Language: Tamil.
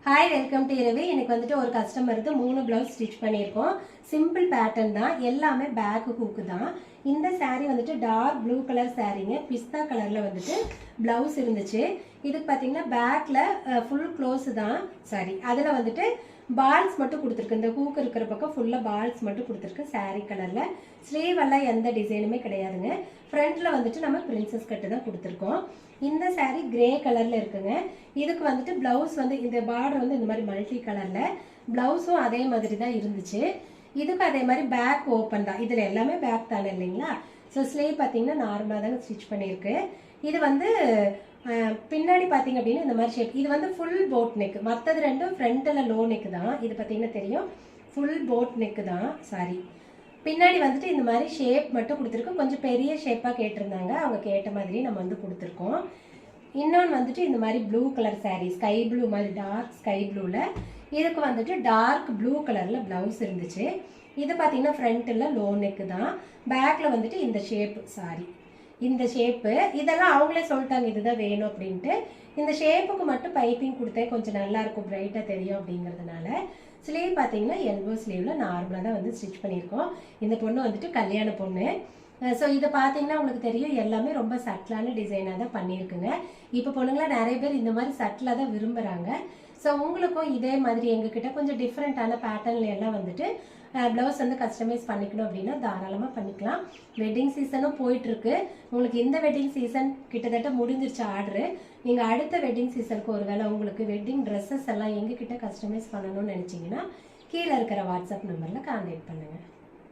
ஹாய் வெல்கம் டு இரவி. எனக்கு வந்துட்டு ஒரு கஸ்டமருக்கு 3 பிளவுஸ் ஸ்டிச் பண்ணியிருக்கோம். சிம்பிள் பேட்டர்ன் தான், எல்லாமே பேக் ஹூக்கு தான். இந்த saree வந்துட்டு டார்க் ப்ளூ கலர் சாரீங்க, பிஸ்தா கலரில் வந்துட்டு பிளவுஸ் இருந்துச்சு. இதுக்கு பார்த்தீங்கன்னா பேக்கில் ஃபுல் க்ளோஸ் தான் சாரி, அதில் வந்துட்டு பால்ஸ் மட்டும் கொடுத்துருக்கு. இந்த ஹூக் இருக்கிற பக்கம் ஃபுல்லாக பால்ஸ் மட்டும் கொடுத்துருக்கு சாரீ கலரில். ஸ்லீவ் எல்லாம் எந்த டிசைனுமே கிடையாதுங்க. ஃப்ரண்ட்டில் வந்துட்டு நம்ம பிரின்சஸ் கட்டு தான் கொடுத்துருக்கோம். இந்த சாரீ கிரே கலரில் இருக்குங்க. இதுக்கு வந்துட்டு பிளவுஸ் வந்து இந்த பார்டர் வந்து இந்த மாதிரி மல்டி கலரில், பிளவுஸும் அதே மாதிரி தான் இருந்துச்சு. இதுக்கு அதே மாதிரி பேக் ஓப்பன் தான், இதில் எல்லாமே பேக் தானே இல்லைங்களா. ஸோ ஸ்லீவ் பார்த்தீங்கன்னா நார்மலாக தாங்க ஸ்டிச் பண்ணியிருக்கு. இது வந்து பின்னாடி பார்த்தீங்க அப்படின்னா இந்த மாதிரி ஷேப். இது வந்து ஃபுல் போட் நெக், மற்றது ரெண்டும் ஃப்ரண்ட்டில் லோ நெக் தான். இது பார்த்தீங்கன்னா தெரியும், ஃபுல் போட் நெக் தான் சாரி. பின்னாடி வந்துட்டு இந்த மாதிரி ஷேப் மட்டும் கொடுத்துருக்கோம். கொஞ்சம் பெரிய ஷேப்பாக கேட்டிருந்தாங்க, அவங்க கேட்ட மாதிரி நம்ம வந்து கொடுத்துருக்கோம். இன்னொன்று வந்துட்டு இந்த மாதிரி blue colour sari, sky blue மாதிரி டார்க் ஸ்கை ப்ளூவில், இதுக்கு வந்துட்டு டார்க் ப்ளூ கலரில் ப்ளவுஸ் இருந்துச்சு. இது பார்த்தீங்கன்னா ஃப்ரண்ட்டில் லோ நெக்கு தான், பேக்கில் வந்துட்டு இந்த ஷேப்பு சாரி, இந்த ஷேப்பு. இதெல்லாம் அவங்களே சொல்லிட்டாங்க இதுதான் வேணும் அப்படின்ட்டு. இந்த ஷேப்புக்கு மட்டும் பைப்பிங் கொடுத்தேன், கொஞ்சம் நல்லாயிருக்கும், பிரைட்டாக தெரியும் அப்படிங்கிறதுனால. ஸ்லீவ் பார்த்தீங்கன்னா எல்போ ஸ்லீவில் நார்மலாக தான் வந்து ஸ்டிச் பண்ணியிருக்கோம். இந்த பொண்ணு வந்துட்டு கல்யாண பொண்ணு. ஸோ இதை பார்த்தீங்கன்னா உங்களுக்கு தெரியும், எல்லாமே ரொம்ப சட்டிலான டிசைனாக தான் பண்ணியிருக்குங்க. இப்போ பொண்ணுங்களாம் நிறைய பேர் இந்த மாதிரி சட்டிலாக தான் விரும்புகிறாங்க. ஸோ உங்களுக்கும் இதே மாதிரி எங்ககிட்ட கொஞ்சம் டிஃப்ரெண்ட்டான பேட்டர்ன்ல எல்லாம் வந்துட்டு ப்ளவுஸ் வந்து கஸ்டமைஸ் பண்ணிக்கணும் அப்படின்னா தாராளமாக பண்ணிக்கலாம். வெட்டிங் சீசனும் போயிட்டுருக்கு. உங்களுக்கு இந்த வெட்டிங் சீசன் கிட்டத்தட்ட முடிஞ்சிருச்சு ஆர்டரு. நீங்கள் அடுத்த வெட்டிங் சீசனுக்கு ஒரு வேளை உங்களுக்கு வெட்டிங் ட்ரெஸ்ஸஸ் எல்லாம் எங்ககிட்ட கஸ்டமைஸ் பண்ணணும்னு நினச்சிங்கன்னா கீழே இருக்கிற வாட்ஸ்அப் நம்பரில் கான்டாக்ட் பண்ணுங்கள்.